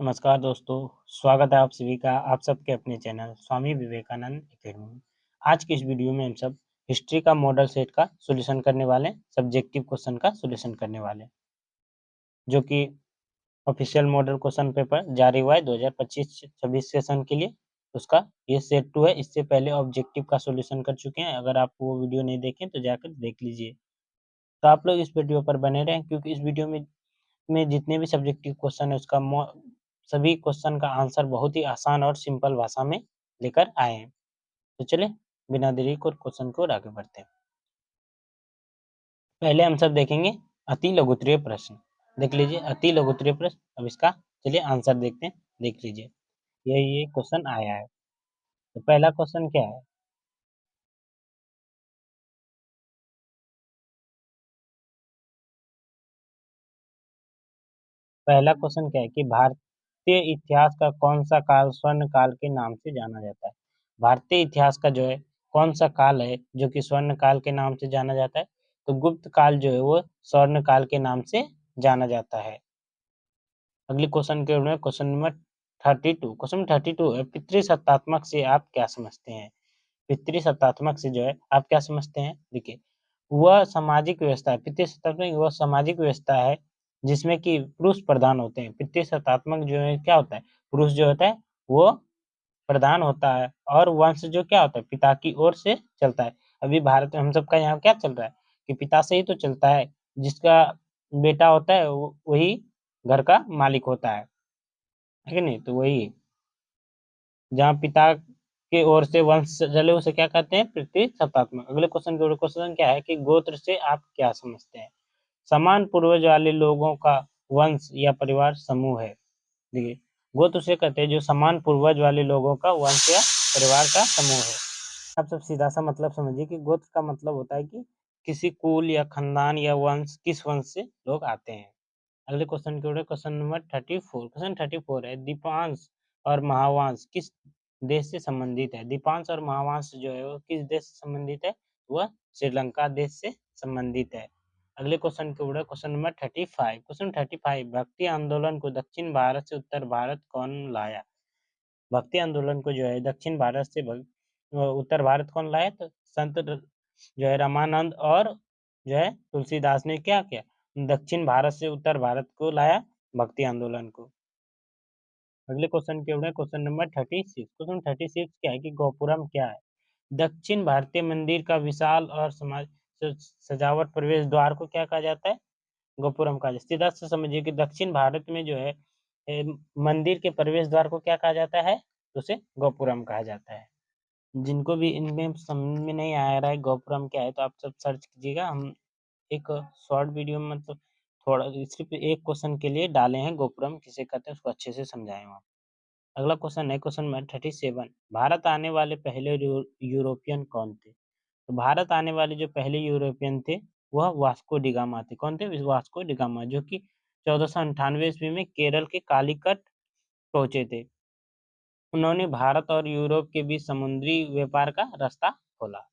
नमस्कार दोस्तों, स्वागत है आप सभी का आप सबके अपने चैनल स्वामी विवेकानंद एकेडमी में। आज की इस वीडियो में हम सब हिस्ट्री का मॉडल सेट का सॉल्यूशन करने वाले हैं, सब्जेक्टिव क्वेश्चन का सॉल्यूशन करने वाले हैं, जो कि ऑफिशियल मॉडल क्वेश्चन पेपर जारी हुआ है 2025-26 सेशन के लिए। उसका ये सेट 2 है। इससे पहले ऑब्जेक्टिव का सॉल्यूशन कर चुके हैं। अगर आप वो वीडियो नहीं देखें तो जाकर देख लीजिए। तो आप लोग इस वीडियो पर बने रहें, क्योंकि इस वीडियो में जितने भी सब्जेक्टिव क्वेश्चन है उसका सभी क्वेश्चन का आंसर बहुत ही आसान और सिंपल भाषा में लेकर आए हैं। तो चलिए बिना देरी को क्वेश्चन को आगे बढ़ते हैं। पहले हम सब देखेंगे अति लघुत्तरीय प्रश्न। देख लीजिए अति लघुत्तरीय प्रश्न। अब इसका चलिए आंसर देखते हैं। देख लीजिए ये क्वेश्चन आया है। तो पहला क्वेश्चन क्या है? पहला क्वेश्चन क्या है कि भारतीय इतिहास का कौन सा काल स्वर्ण काल के नाम से जाना जाता है? भारतीय इतिहास का जो है कौन सा काल है जो कि स्वर्ण काल के नाम से जाना जाता है? तो गुप्त काल जो है वो स्वर्ण काल के नाम से जाना जाता है। अगले क्वेश्चन के में क्वेश्चन नंबर 32। क्वेश्चन 32 है, पितृसत्तात्मक से आप क्या समझते हैं? पितृसत्तात्मक से जो है आप क्या समझते हैं? देखिए वह सामाजिक व्यवस्था है। पितृसत्तात्मक वह सामाजिक व्यवस्था है जिसमें कि पुरुष प्रधान होते हैं। पितृसत्तात्मक जो है क्या होता है? पुरुष जो होता है वो प्रधान होता है और वंश जो क्या होता है पिता की ओर से चलता है। अभी भारत में हम सबका यहाँ क्या चल रहा है कि पिता से ही तो चलता है। जिसका बेटा होता है वही घर का मालिक होता है कि नहीं? तो वही जहाँ पिता की ओर से वंश चले उसे क्या कहते हैं? पितृसत्तात्मक। अगले क्वेश्चन क्या है कि गोत्र से आप क्या समझते हैं? समान पूर्वज वाले लोगों का वंश या परिवार समूह है। देखिए गोत्र से कहते हैं जो समान पूर्वज वाले लोगों का वंश या परिवार का समूह है। आप सब सीधा सा मतलब समझिए कि गोत्र का मतलब होता है कि किसी कुल या खानदान या वंश किस वंश से लोग आते हैं। अगले क्वेश्चन की ओर है। Question number 34। क्वेश्चन 34 है, दीपांश और महावांश किस देश से संबंधित है? दीपांश और महावांश जो है वो किस देश से संबंधित है? वह श्रीलंका देश से संबंधित है। अगले क्वेश्चन की ओर है। Question number 35। क्वेश्चन 35, भक्ति आंदोलन को दक्षिण भारत से उत्तर भारत कौन लाया? भक्ति आंदोलन को जो है दक्षिण भारत से उत्तर भारत कौन लाया? तो संत जो है रामानंद और जो है तुलसीदास ने क्या किया? दक्षिण भारत से उत्तर भारत को लाया भक्ति आंदोलन को। अगले क्वेश्चन के उड़े क्वेश्चन नंबर 36। क्वेश्चन 36 क्या है कि गोपुरम क्या है? दक्षिण भारतीय मंदिर का विशाल और सजावट प्रवेश द्वार को क्या कहा जाता है? गोपुरम कहा जाता है। सीधा से समझिए कि दक्षिण भारत में जो है मंदिर के प्रवेश द्वार को क्या कहा जाता है? तो उसे गोपुरम कहा जाता है। जिनको भी इनमें समझ में नहीं आ रहा है गोपुरम क्या है तो आप सब सर्च कीजिएगा। हम एक शॉर्ट वीडियो में मतलब थोड़ा सिर्फ एक क्वेश्चन के लिए डाले हैं गोपुरम किसे कहते हैं उसको अच्छे से समझाए वहाँ। अगला क्वेश्चन है क्वेश्चन नंबर 37। भारत आने वाले पहले यूरोपियन कौन थे? तो भारत आने वाले जो पहले यूरोपियन थे वह वास्को डिगामा थे। कौन थे? वास्को डिगामा, जो कि 1498 ईस्वी में केरल के कालीकट पहुंचे थे। उन्होंने भारत और यूरोप के बीच समुद्री व्यापार का रास्ता खोला।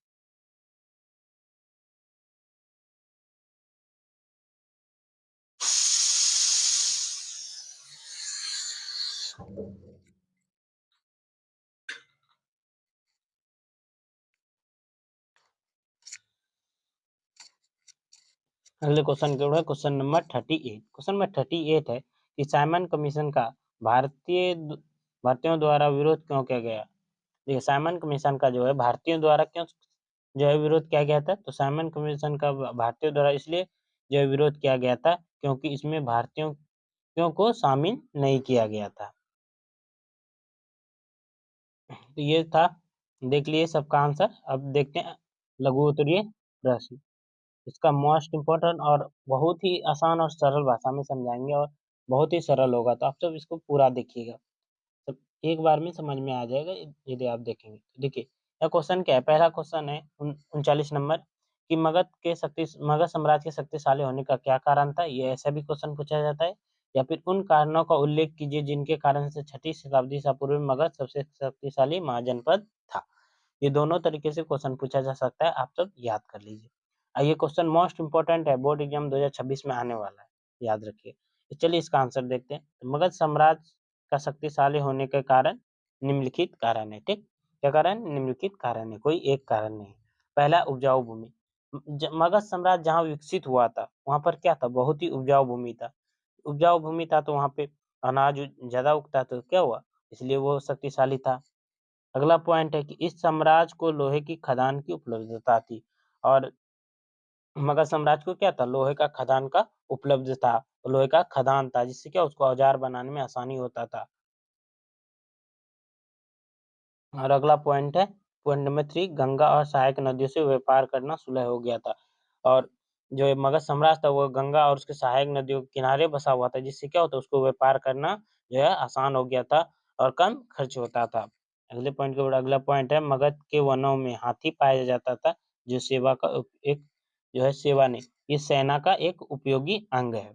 अगले क्वेश्चन के ऊपर क्वेश्चन नंबर 38। क्वेश्चन नंबर 38 है कि साइमन कमीशन का भारतीयों द्वारा विरोध क्यों किया गया? देखिए साइमन कमीशन का जो है भारतीयों द्वारा क्यों जो है विरोध किया गया था? तो साइमन कमीशन का भारतीयों द्वारा इसलिए जो है विरोध किया गया था क्योंकि इसमें भारतीयों को शामिल नहीं किया गया था। तो ये था, देख लिए सबका आंसर। अब देखते हैं लघु उत्तरीय प्रश्न। इसका मोस्ट इम्पोर्टेंट और बहुत ही आसान और सरल भाषा में समझाएंगे और बहुत ही सरल होगा, तो आप सब इसको पूरा देखिएगा। सब एक बार में समझ में आ जाएगा यदि आप देखेंगे। तो देखिए यह क्वेश्चन क्या है? पहला क्वेश्चन है 39 नंबर कि मगध साम्राज्य के शक्तिशाली होने का क्या कारण था? ये ऐसा भी क्वेश्चन पूछा जाता है। या फिर उन कारणों का उल्लेख कीजिए जिनके कारण से छठी शताब्दी ईसा पूर्व में मगध सबसे शक्तिशाली महाजनपद था। ये दोनों तरीके से क्वेश्चन पूछा जा सकता है, आप सब याद कर लीजिए। ये क्वेश्चन मोस्ट इंपोर्टेंट है, बोर्ड एग्जाम 2026 में आने वाला है, याद रखिए। तो चलिए इसका आंसर देखते हैं। तो मगध साम्राज्य का शक्तिशाली होने के कारण निम्नलिखित कारण है, ठीक? क्या कारण? निम्नलिखित कारण है, कोई एक कारण नहीं। पहला उपजाऊ भूमि। मगध साम्राज्य जहाँ विकसित हुआ था, वहाँ पर क्या था? बहुत ही उपजाऊ भूमि था। उपजाऊ भूमि था तो वहाँ पे अनाज ज़्यादा उगता तो क्या हुआ? इसलिए वो शक्तिशाली था। अगला पॉइंट है कि इस साम्राज्य को लोहे की खदान की उपलब्धता थी और मगध साम्राज्य को क्या था? लोहे का खदान का उपलब्ध था, लोहे का खदान था जिससे क्या उसको औजार बनाने में आसानी होता था। और अगला पॉइंट है, पॉइंट नंबर 3, गंगा और सहायक नदियों से व्यापार करना सुलह हो गया था। और जो ये मगध साम्राज्य था वो गंगा और उसके सहायक नदियों के किनारे बसा हुआ था जिससे क्या होता है उसको व्यापार करना जो है आसान हो गया था और कम खर्च होता था। अगले पॉइंट के ऊपर अगला पॉइंट है, मगध के वनों में हाथी पाया जाता था जो सेवा का एक जो है सेवा नहीं, ये सेना का एक उपयोगी अंग है।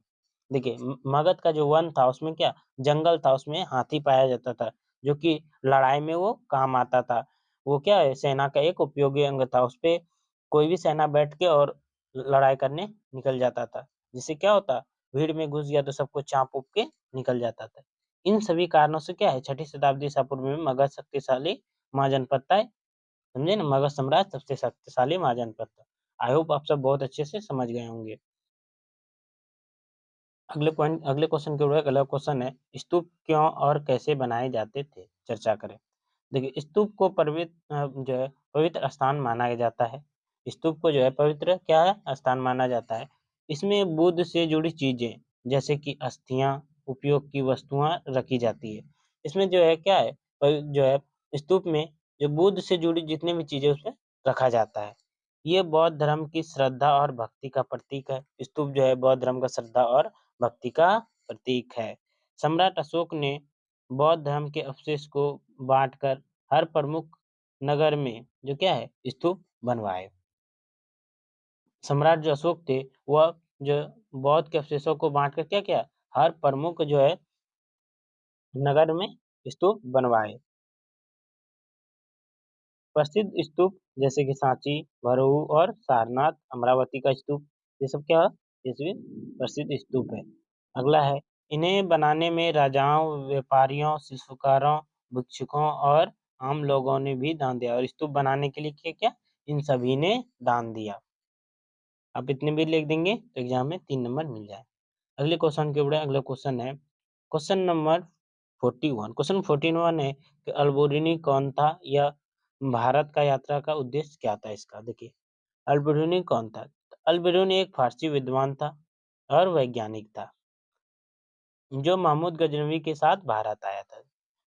देखिए मगध का जो वन था उसमें क्या जंगल था, उसमें हाथी पाया जाता था जो कि लड़ाई में वो काम आता था। वो क्या है सेना का एक उपयोगी अंग था, उसपे कोई भी सेना बैठ के और लड़ाई करने निकल जाता था। जिससे क्या होता भीड़ में घुस गया तो सबको चाप-उप के निकल जाता था। इन सभी कारणों से क्या है छठी शताब्दी ईसा पूर्व में मगध शक्तिशाली महाजनपद था। समझे ना? मगध साम्राज्य सबसे शक्तिशाली महाजनपद था। आई होप आप सब बहुत अच्छे से समझ गए होंगे। अगले क्वेश्चन के ऊपर अगला क्वेश्चन है, स्तूप क्यों और कैसे बनाए जाते थे? चर्चा करें। देखिए स्तूप को जो है पवित्र स्थान माना जाता है। स्तूप को जो है पवित्र क्या है? स्थान माना जाता है। इसमें बुद्ध से जुड़ी चीज़ें जैसे कि अस्थियाँ, उपयोग की वस्तुएँ रखी जाती है। इसमें जो है क्या है जो है स्तूप में जो बुद्ध से जुड़ी जितनी भी चीज़ें उसमें रखा जाता है। ये बौद्ध धर्म की श्रद्धा और भक्ति का प्रतीक है। स्तूप जो है बौद्ध धर्म का श्रद्धा और भक्ति का प्रतीक है। सम्राट अशोक ने बौद्ध धर्म के अवशेष को बाँटकर हर प्रमुख नगर में जो क्या है स्तूप बनवाए। सम्राट जो अशोक थे वह जो बौद्ध के अवशेषों को बाँटकर क्या किया हर प्रमुख जो है नगर में स्तूप बनवाए। प्रसिद्ध स्तूप जैसे कि सांची, भरहु और सारनाथ, अमरावती का स्तूप ये सब क्या है? ये सभी प्रसिद्ध स्तूप है। अगला है इन्हें बनाने में राजाओं, व्यापारियों, शिल्पकारों, भिक्षुकों और आम लोगों ने भी दान दिया और स्तूप बनाने के लिए क्या-क्या? इन सभी ने दान दिया। आप इतने भी लिख देंगे तो एग्जाम में 3 नंबर मिल जाए। अगले क्वेश्चन के ऊपर अगला क्वेश्चन है, क्वेश्चन नंबर 41 क्वेश्चन 41 है कि अल्बोरिनी कौन था या भारत का यात्रा का उद्देश्य क्या था इसका? देखिए अल्बेरुनी कौन था? अल्बेरुनी एक फारसी विद्वान था और वैज्ञानिक था, जो महमूद गजनवी के साथ भारत आया था।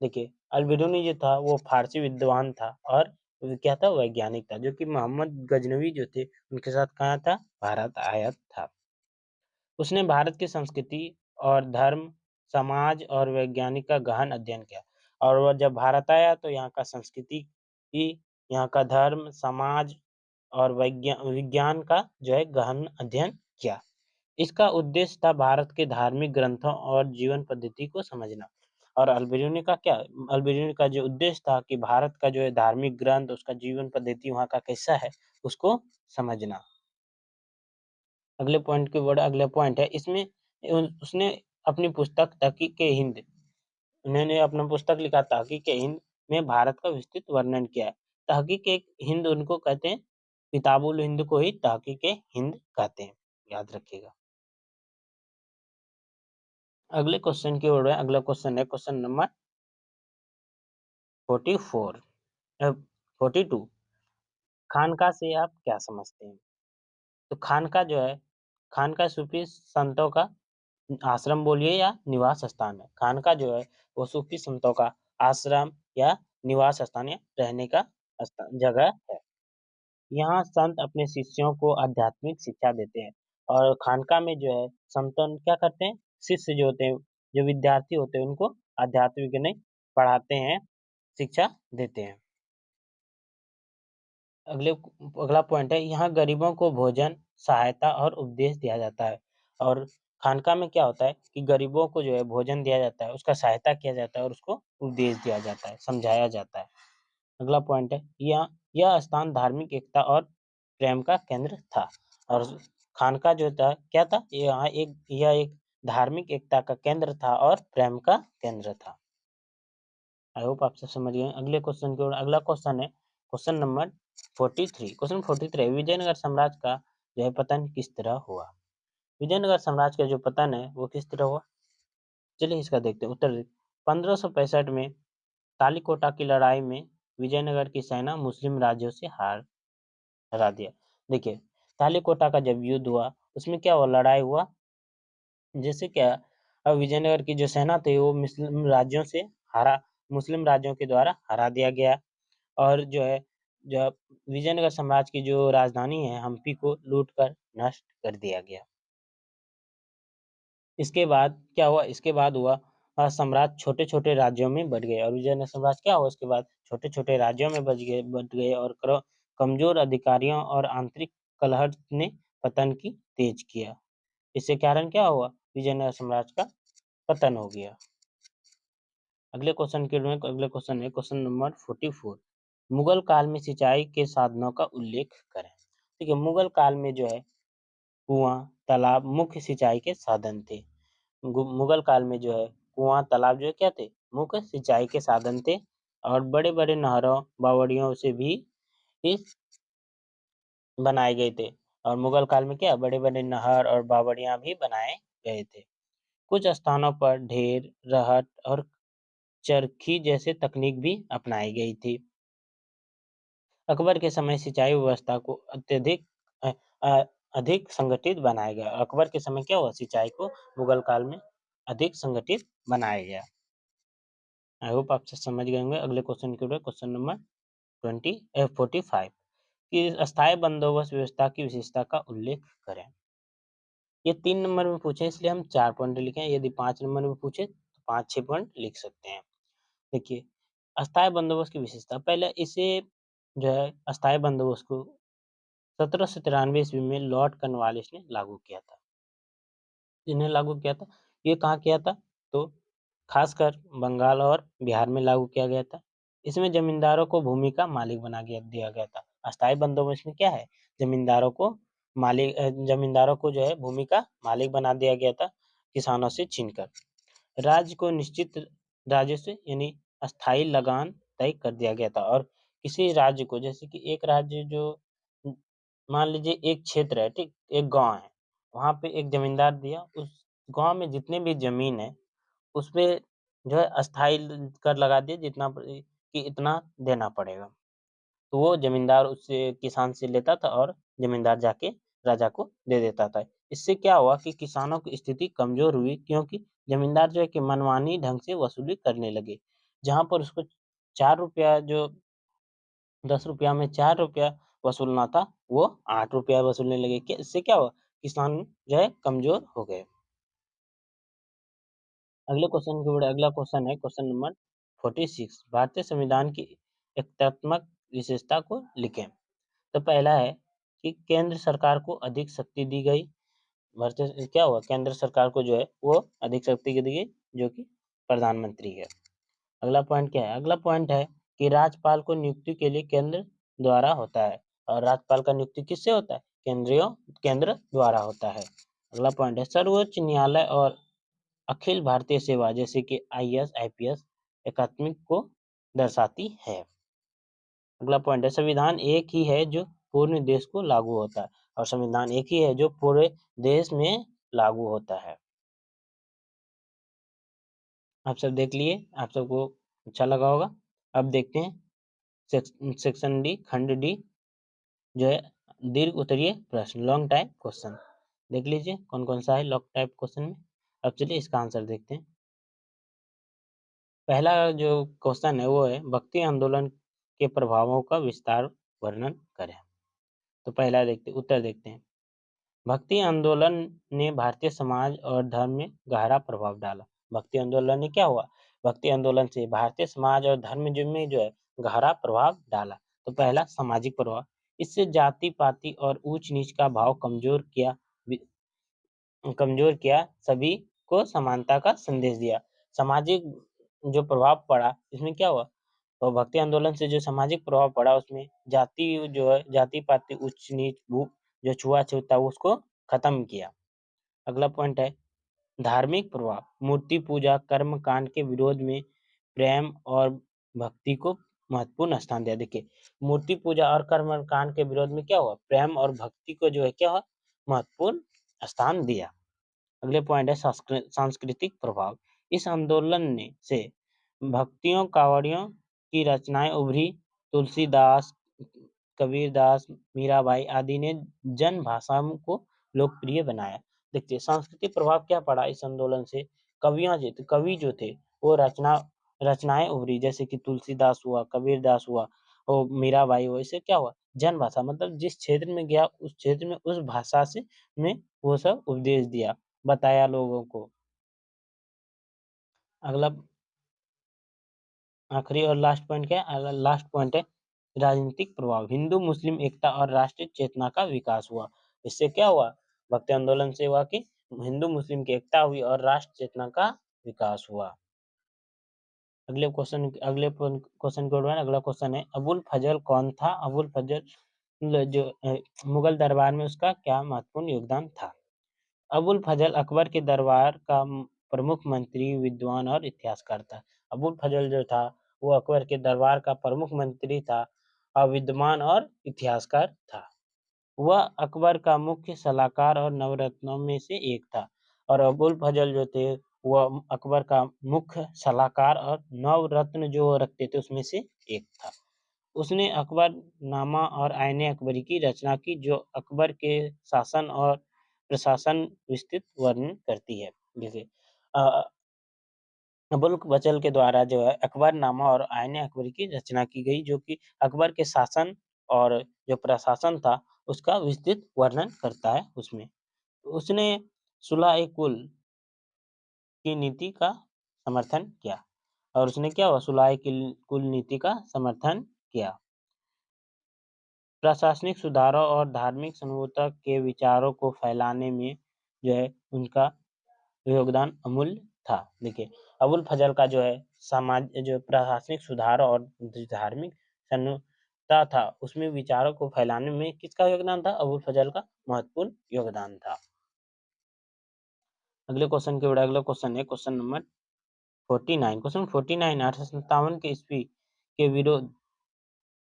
देखिए अल्बेरुनी जो था वो फारसी विद्वान था और वो क्या था? वैज्ञानिक था, जो कि मोहम्मद गजनवी जो थे उनके साथ कहाँ था? भारत आया था। उसने भारत की संस्कृति और धर्म, समाज और वैज्ञानिक का गहन अध्ययन किया और वह जब भारत आया तो यहाँ का संस्कृति ही, यहाँ का धर्म, समाज और विज्ञान का जो है गहन अध्ययन किया। इसका उद्देश्य था भारत के धार्मिक ग्रंथों और जीवन पद्धति को समझना। और अल्बेरुनी का क्या? अल्बेरुनी का जो उद्देश्य था कि भारत का जो है धार्मिक ग्रंथ, उसका जीवन पद्धति वहाँ का कैसा है, उसको समझना। अगला पॉइंट है इसमें उसने अपनी पुस्तक तहकीक-ए-हिंद उन्होंने अपना पुस्तक लिखा तहकीक-ए-हिंद में भारत का विस्तृत वर्णन किया है। तहकीक-ए-हिंद उनको कहते हैं, किताबुल-हिंद को ही तहकीक-ए-हिंद कहते हैं, याद रखिएगा। अगले क्वेश्चन की ओर है, अगला क्वेश्चन है क्वेश्चन नंबर 44 अ, 42 खानका से आप क्या समझते हैं? तो खानका जो है, खानका सूफी संतों का आश्रम बोलिए या निवास स्थान है। खानका जो है वो सूफी संतों का आश्रम या निवास स्थान या रहने का जगह है। यहाँ संत अपने शिष्यों को आध्यात्मिक शिक्षा देते हैं और खानका में जो है संतन क्या करते हैं? शिष्य जो होते हैं, जो विद्यार्थी होते हैं उनको आध्यात्मिक नहीं पढ़ाते हैं, शिक्षा देते हैं। अगला पॉइंट है यहाँ गरीबों को भोजन, सहायता और उपदेश दिया जाता है और खानका में क्या होता है कि गरीबों को जो है भोजन दिया जाता है, उसका सहायता किया जाता है और उसको उपदेश दिया जाता है, समझाया जाता है। अगला पॉइंट है यह स्थान धार्मिक एकता और प्रेम का केंद्र था और खानका जो था क्या था? यह एक धार्मिक एकता का केंद्र था और प्रेम का केंद्र था। आई होप आप सब समझ गए। अगले क्वेश्चन की ओर, अगला क्वेश्चन है क्वेश्चन नंबर 43। क्वेश्चन 43 विजयनगर साम्राज्य का जो है पतन किस तरह हुआ? विजयनगर साम्राज्य का जो पतन है वो किस तरह हुआ? चलिए इसका देखते हैं उत्तर। 1565 में तालीकोटा की लड़ाई में विजयनगर की सेना मुस्लिम राज्यों से हरा दिया। देखिए, तालीकोटा का जब युद्ध हुआ उसमें क्या हुआ, लड़ाई हुआ, जैसे क्या, अब विजयनगर की जो सेना थी वो मुस्लिम राज्यों से हरा मुस्लिम राज्यों के द्वारा हरा दिया गया। और जो है, जब विजयनगर साम्राज्य की जो राजधानी है हम्पी को लूट कर नष्ट कर दिया गया। इसके बाद क्या हुआ, इसके बाद हुआ साम्राज्य छोटे-छोटे राज्यों में बँट गए और विजयनगर साम्राज्य क्या हुआ उसके बाद छोटे-छोटे राज्यों में बँट गए और कमजोर अधिकारियों और आंतरिक कलह ने पतन की तेज किया। इससे कारण क्या हुआ, विजयनगर साम्राज्य का पतन हो गया। अगले क्वेश्चन है क्वेश्चन नंबर 44। मुगल काल में सिंचाई के साधनों का उल्लेख करें। देखिए, मुगल काल में जो है कुआं, तालाब मुख्य सिंचाई के साधन थे। मुगल काल में जो है कुआं, तालाब जो है क्या थे, मुख्य सिंचाई के साधन थे। और बड़े-बड़े नहरों, बावड़ियों से भी इस बनाए गए थे। और मुगल काल में क्या बड़े-बड़े नहर और बावड़ियां भी बनाए गए थे। कुछ स्थानों पर ढेर, रहट और चरखी जैसे तकनीक भी अपनाई गई थी। अकबर के समय सिंचाई व्यवस्था को अ, अ, अधिक संगठित बनाया गया। अकबर के समय क्या हुआ, सिंचाई को मुगल काल में अधिक संगठित बनाया गया। आई होप आप सब समझ गए होंगे। अगले क्वेश्चन की ओर, क्वेश्चन नंबर 45 कि अस्थायी बंदोबस्त व्यवस्था की विशेषता का उल्लेख करें। ये 3 नंबर में पूछे इसलिए हम 4 पॉइंट लिखे हैं। यदि 5 नंबर में पूछे तो 5-6 पॉइंट लिख सकते हैं। देखिए, अस्थायी बंदोबस्त की विशेषता, पहले इसे जो है अस्थायी बंदोबस्त को 1793 ईस्वी में लॉर्ड कॉर्नवालिस ने लागू किया था। जिन्हें लागू किया था, ये कहाँ किया था, तो खासकर बंगाल और बिहार में लागू किया गया था। इसमें जमींदारों को भूमि का मालिक दिया गया था। अस्थायी बंदोबस्त में क्या है, जमींदारों को जमींदारों को जो है भूमि का मालिक बना दिया गया था, किसानों से छीनकर। राज्य को निश्चित राजस्व यानी अस्थायी लगान तय कर दिया गया था। और किसी राज्य को, जैसे कि एक राज्य जो मान लीजिए एक क्षेत्र है, ठीक, एक गांव है, वहां पे एक जमींदार दिया, उस गांव में जितने भी जमीन है उसपे जो है अस्थाई कर लगा दिया, जितना कि इतना देना पड़ेगा। तो वो जमींदार उससे किसान से लेता था और जमींदार जाके राजा को दे देता था। इससे क्या हुआ कि किसानों की स्थिति कमजोर हुई, क्योंकि जमींदार जो है कि मनमानी ढंग से वसूली करने लगे। जहाँ पर उसको 4 रुपया जो 10 रुपया में 4 रुपया वसूलना था, वो 8 रुपया वसूलने लगे। इससे क्या हुआ, किसान जो है कमजोर हो गए। अगला क्वेश्चन है क्वेश्चन नंबर 46। भारतीय संविधान की एकात्मक विशेषता को लिखें। तो पहला है कि केंद्र सरकार को अधिक शक्ति दी गई। भारतीय क्या हुआ, केंद्र सरकार को जो है वो अधिक शक्ति दी गई, जो कि प्रधानमंत्री है। अगला पॉइंट क्या है, अगला पॉइंट है कि राज्यपाल को नियुक्ति के लिए केंद्र द्वारा होता है। और राज्यपाल का नियुक्ति किससे होता है, केंद्र द्वारा होता है। अगला पॉइंट है सर्वोच्च न्यायालय और अखिल भारतीय सेवा जैसे कि आईएएस, आईपीएस एकात्मिक को दर्शाती है। अगला पॉइंट है संविधान एक ही है जो पूर्ण देश को लागू होता है। और संविधान एक ही है जो पूरे देश में लागू होता है। आप सब देख लिए, आप सबको अच्छा लगा होगा। अब देखते हैं सेक्शन डी, खंड डी, जो है दीर्घ उत्तरीय प्रश्न, लॉन्ग टाइप क्वेश्चन। देख लीजिए कौन कौन सा है लॉन्ग टाइप क्वेश्चन में। अब चलिए इसका आंसर देखते हैं। पहला जो क्वेश्चन है वो है भक्ति आंदोलन के प्रभावों का विस्तार वर्णन करें। तो पहला उत्तर देखते हैं। भक्ति आंदोलन ने भारतीय समाज और धर्म में गहरा प्रभाव डाला। भक्ति आंदोलन ने क्या हुआ, भक्ति आंदोलन से भारतीय समाज और धर्म में जो है गहरा प्रभाव डाला। तो पहला सामाजिक प्रभाव, इससे जाति पाति और ऊंच नीच का भाव कमजोर किया, सभी को समानता का संदेश दिया। सामाजिक जो प्रभाव पड़ा इसमें क्या हुआ, तो भक्ति आंदोलन से जो सामाजिक प्रभाव पड़ा उसमें जाति जो है, जाति पाति उच्च नीच जो छुआछूत था उसको खत्म किया। अगला पॉइंट है धार्मिक प्रभाव, मूर्ति पूजा कर्म कांड के विरोध में प्रेम और भक्ति को महत्वपूर्ण स्थान दिया। देखिए, मूर्ति पूजा और कर्मकांड के विरोध में क्या हुआ? प्रेम और भक्ति को जो है क्या हुआ? महत्वपूर्ण स्थान दिया। अगले पॉइंट है सांस्कृतिक प्रभाव। इस आंदोलन ने से भक्तियों कावड़ियों की रचनाएं उभरी। तुलसीदास, कबीरदास, मीराबाई आदि ने जन भाषाओं को लोकप्रिय बनाया। देखिए, सांस्कृतिक प्रभाव क्या पड़ा इस आंदोलन से? कवि जो थे वो रचनाएं उभरी, जैसे कि तुलसीदास हुआ, कबीरदास हुआ और मीराबाई हुआ। इससे क्या हुआ? जन भाषा मतलब जिस क्षेत्र में गया उस क्षेत्र में उस भाषा से में वो सब उपदेश दिया, बताया लोगों को। अगला आखिरी और लास्ट पॉइंट क्या है? लास्ट पॉइंट है राजनीतिक प्रभाव। हिंदू मुस्लिम एकता और राष्ट्रीय चेतना का विकास हुआ। इससे क्या हुआ? भक्ति आंदोलन से हुआ कि हिंदू मुस्लिम की एकता हुई और राष्ट्र चेतना का विकास हुआ। अगले क्वेश्चन के बाद अगला क्वेश्चन है, अबुल फजल कौन था? अबुल फजल जो मुगल दरबार में उसका क्या महत्वपूर्ण योगदान था? अबुल फजल अकबर के दरबार का प्रमुख मंत्री, विद्वान और इतिहासकार था। अबुल फजल जो था वो अकबर के दरबार का प्रमुख मंत्री था और विद्वान और इतिहासकार था। वह अकबर का मुख्य सलाहकार और नवरत्नों में से एक था। और अबुल फजल जो थे वह अकबर का मुख्य सलाहकार और नवरत्न जो रखते थे उसमें से एक था। उसने अकबरनामा और आईने अकबरी की रचना की, जो अकबर के शासन और प्रशासन विस्तृत वर्णन करती है। जैसे अ, अबुल फजल के द्वारा जो है अकबरनामा और आईने अकबरी की रचना की गई, जो कि अकबर के शासन और जो प्रशासन था उसका विस्तृत वर्णन करता है उसमें। उसने सुलह-ए-कुल की नीति का समर्थन किया। और उसने क्या हुआ? सुलह-ए-कुल नीति का समर्थन किया। प्रशासनिक सुधारों और धार्मिक समझौता के विचारों को फैलाने में जो है उनका योगदान अमूल्य था। देखिए, अबुल फजल का जो है जो प्रशासनिक सुधार और जो धार्मिक समझौता था उसमें विचारों को फैलाने में किसका योगदान था? अबुल फजल का महत्वपूर्ण योगदान था। अगला क्वेश्चन है क्वेश्चन नंबर 49। क्वेश्चन 49, 1857 के ईस्वी के विरोध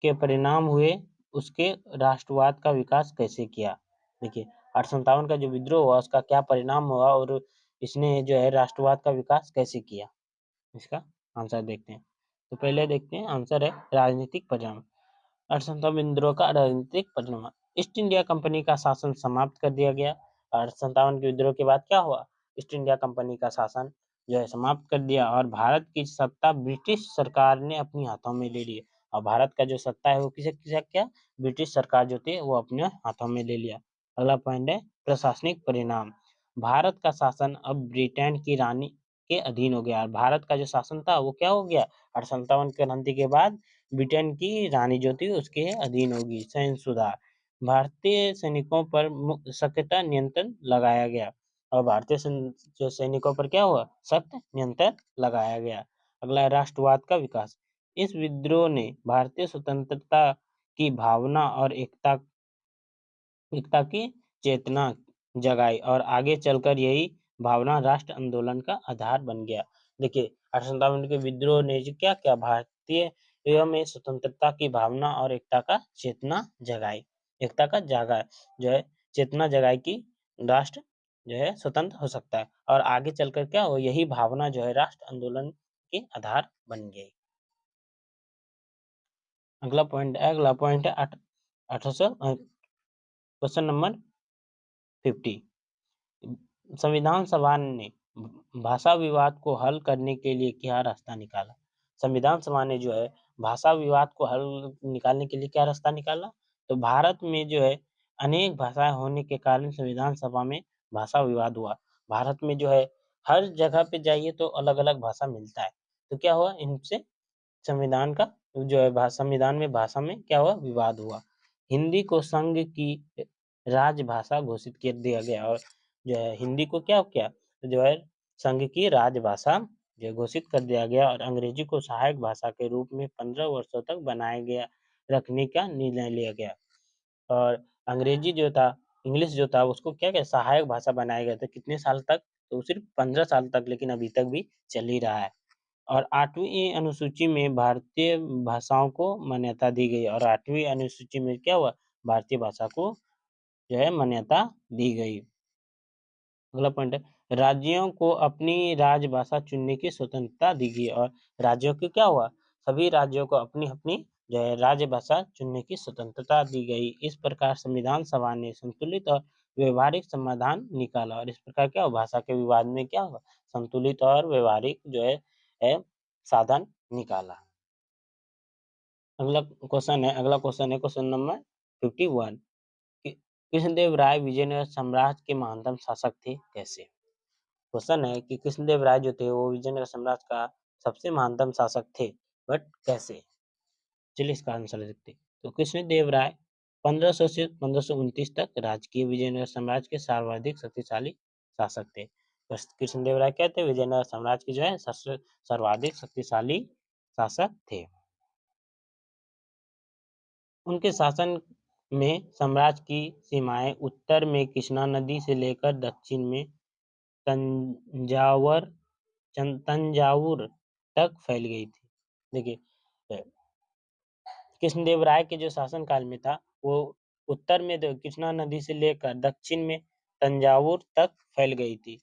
के परिणाम हुए, उसके राष्ट्रवाद का विकास कैसे किया? देखिए, 1857 का जो विद्रोह हुआ उसका क्या परिणाम हुआ और इसने जो है राष्ट्रवाद का विकास कैसे किया? इसका आंसर देखते हैं। तो पहले देखते हैं आंसर है राजनीतिक परिणाम। 1857 विद्रोह का राजनीतिक परिणाम। ईस्ट इंडिया कंपनी का शासन समाप्त कर दिया गया। 1857 के विद्रोह के बाद क्या हुआ? ईस्ट इंडिया कंपनी का शासन जो है समाप्त कर दिया और भारत की सत्ता ब्रिटिश सरकार ने अपने हाथों में ले ली। और भारत का जो सत्ता है वो किसे किसे क्या? ब्रिटिश सरकार जो थी वो अपने हाथों में ले लिया। अगला पॉइंट है प्रशासनिक परिणाम। भारत का शासन अब ब्रिटेन की रानी के अधीन हो गया। और भारत का जो शासन था वो क्या हो गया? 1857 की क्रांति के बाद ब्रिटेन की रानी जो थी उसके अधीन होगी। सैन्य सुधार। भारतीय सैनिकों पर सख्त नियंत्रण लगाया गया। और भारतीय जो सैनिकों पर क्या हुआ? सख्त नियंत्रण लगाया गया। अगला है राष्ट्रवाद का विकास। इस विद्रोह ने भारतीय स्वतंत्रता की भावना और एकता की चेतना जगाई और आगे चलकर यही भावना राष्ट्र आंदोलन का आधार बन गया। देखिए, 1857 के विद्रोह ने जो क्या किया? भारतीय में स्वतंत्रता की भावना और एकता का चेतना जगाई। एकता का जागा जो है चेतना जगाई कि राष्ट्र जो है स्वतंत्र हो सकता है और आगे चलकर क्या हो? यही भावना जो है राष्ट्र आंदोलन के आधार बन गई। अगला पॉइंट है 1800 क्वेश्चन नंबर 50। संविधान सभा ने भाषा विवाद को हल करने के लिए क्या रास्ता निकाला? संविधान सभा ने जो है भाषा विवाद को हल निकालने के लिए क्या रास्ता निकाला? तो भारत में जो है अनेक भाषाएं होने के कारण संविधान सभा में भाषा विवाद हुआ। भारत में जो है हर जगह पे जाइए तो अलग-अलग भाषा मिलता है। तो क्या हुआ? इनसे संविधान का जो है संविधान में भाषा में क्या हुआ? विवाद हुआ। हिंदी को संघ की राजभाषा घोषित कर दिया गया और जो है हिंदी को क्या किया? जो है संघ की राजभाषा जो घोषित कर दिया गया और अंग्रेजी को सहायक भाषा के रूप में 15 वर्षों तक बनाया गया रखने का निर्णय लिया गया। और अंग्रेजी जो था, इंग्लिश जो था उसको क्या किया? सहायक भाषा बनाया गया था। कितने साल तक? तो सिर्फ 15 साल तक, लेकिन अभी तक भी चल ही रहा है। और 8वीं अनुसूची में भारतीय भाषाओं को मान्यता दी गई और 8वीं अनुसूची में क्या हुआ? भारतीय भाषा को जो है मान्यता दी गई। अगला पॉइंट है राज्यों को अपनी राजभाषा चुनने की स्वतंत्रता दी गई और राज्यों की क्या हुआ? सभी राज्यों को अपनी-अपनी जो है राजभाषा चुनने की स्वतंत्रता दी गई। इस प्रकार संविधान सभा ने संतुलित और व्यवहारिक समाधान निकाला और इस प्रकार क्या हुआ? भाषा के विवाद में क्या हुआ? संतुलित और व्यवहारिक जो है साधन निकाला। अगला क्वेश्चन है क्वेश्चन नंबर 51 कि कृष्णदेव राय विजयनगर साम्राज्य के महानतम शासक थे, कैसे? क्वेश्चन है कि कृष्णदेव राय जो थे वो विजयनगर साम्राज्य का सबसे महानतम शासक थे, बट कैसे? चलिए इसका आंसर देखते हैं। तो कृष्णदेव राय 1500 से 1529 तक राज्य किए विजयनगर साम्राज्य के सर्वाधिक शक्तिशाली शासक थे। बस कृष्णदेव राय क्या थे? विजयनगर साम्राज्य के जो है सर्वाधिक शक्तिशाली शासक थे। उनके शासन में साम्राज्य की सीमाएं उत्तर में कृष्णा नदी से लेकर दक्षिण में तंजावर तंजावुर तक फैल गई थी। देखिए कृष्णदेव राय के जो शासन काल में था वो उत्तर में कृष्णा नदी से लेकर दक्षिण में तंजावुर तक फैल गई थी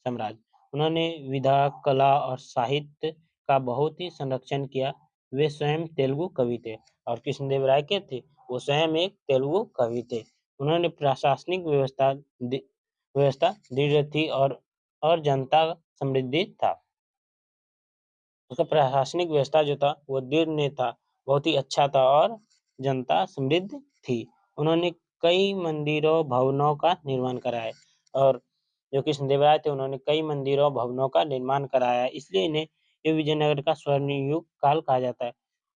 साम्राज्य। उन्होंने विधा कला और साहित्य का बहुत ही संरक्षण किया। वे स्वयं तेलुगु कवि थे और कृष्णदेव राय के थे वो स्वयं एक तेलुगु कवि थे। उन्होंने प्रशासनिक व्यवस्था दृढ़ थी और जनता समृद्धि था। उसका प्रशासनिक व्यवस्था जो था वो दृढ़ नहीं था, बहुत ही अच्छा था और जनता समृद्ध थी। उन्होंने कई मंदिरों, भवनों का निर्माण कराया और जो कृष्णदेव राय थे उन्होंने कई मंदिरों, भवनों का निर्माण कराया। इसलिए इन्हें ये विजयनगर का स्वर्ण युग काल कहा जाता है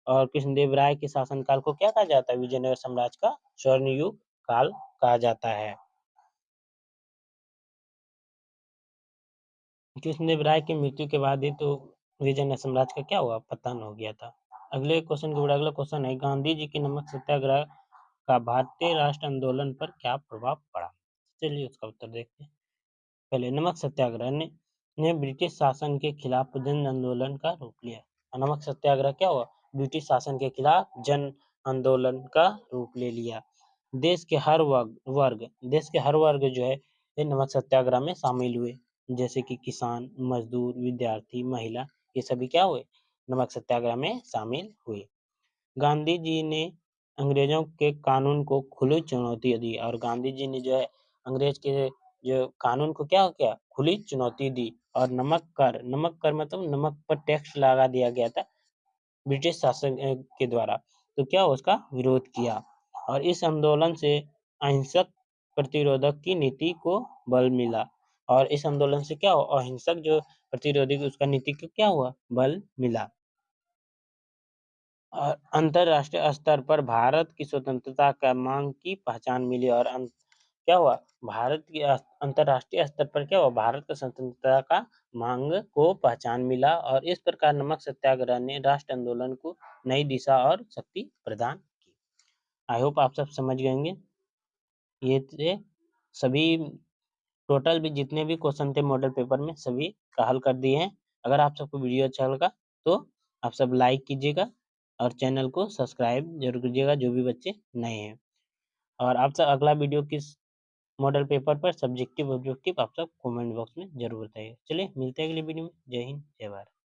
और कृष्णदेव राय के शासनकाल को क्या कहा जाता है? विजयनगर साम्राज्य का स्वर्ण युग काल कहा जाता है। कृष्णदेव राय की मृत्यु के बाद ही तो विजयनगर साम्राज्य का क्या हुआ? पतन हो गया था। अगले क्वेश्चन के बाद अगला क्वेश्चन है गांधी जी के नमक सत्याग्रह का भारतीय राष्ट्र आंदोलन पर क्या प्रभाव पड़ा? चलिए उसका उत्तर देखते हैं। पहले नमक सत्याग्रह ने ब्रिटिश शासन के खिलाफ जन आंदोलन का रूप लिया। नमक सत्याग्रह क्या हुआ? ब्रिटिश शासन के खिलाफ जन आंदोलन का रूप ले लिया। देश के हर वर्ग जो है ये नमक सत्याग्रह में शामिल हुए। जैसे कि किसान, मजदूर, विद्यार्थी, महिला ये सभी क्या हुए? नमक सत्याग्रह में शामिल हुए। गांधी जी ने अंग्रेजों के कानून को खुली चुनौती दी और गांधी जी ने जो है अंग्रेज के जो कानून को क्या किया? खुली चुनौती दी और नमक कर मतलब नमक पर टैक्स लगा दिया गया था ब्रिटिश शासन के द्वारा। तो क्या उसका विरोध किया और इस आंदोलन से अहिंसक प्रतिरोधक की नीति को बल मिला और इस आंदोलन से क्या हुआ? अहिंसक जो प्रतिरोधी उसका नीति को क्या हुआ? बल मिला। अंतर्राष्ट्रीय स्तर पर भारत की स्वतंत्रता का मांग की पहचान मिली और क्या हुआ? भारत की अंतर्राष्ट्रीय स्तर पर क्या हुआ? भारत की स्वतंत्रता का मांग को पहचान मिला और इस प्रकार नमक सत्याग्रह ने राष्ट्र आंदोलन को नई दिशा और शक्ति प्रदान की। आई होप आप सब समझ गए होंगे। ये थे सभी टोटल भी जितने भी क्वेश्चन थे मॉडल पेपर में सभी का हल कर दिए हैं। अगर आप सबको वीडियो अच्छा लगा तो आप सब लाइक कीजिएगा और चैनल को सब्सक्राइब जरूर कीजिएगा जो भी बच्चे नए हैं। और आप सब अगला वीडियो किस मॉडल पेपर पर सब्जेक्टिव ऑब्जेक्टिव आप सब कमेंट बॉक्स में जरूर बताइए। चलिए मिलते हैं अगली वीडियो में। जय हिंद, जय भारत।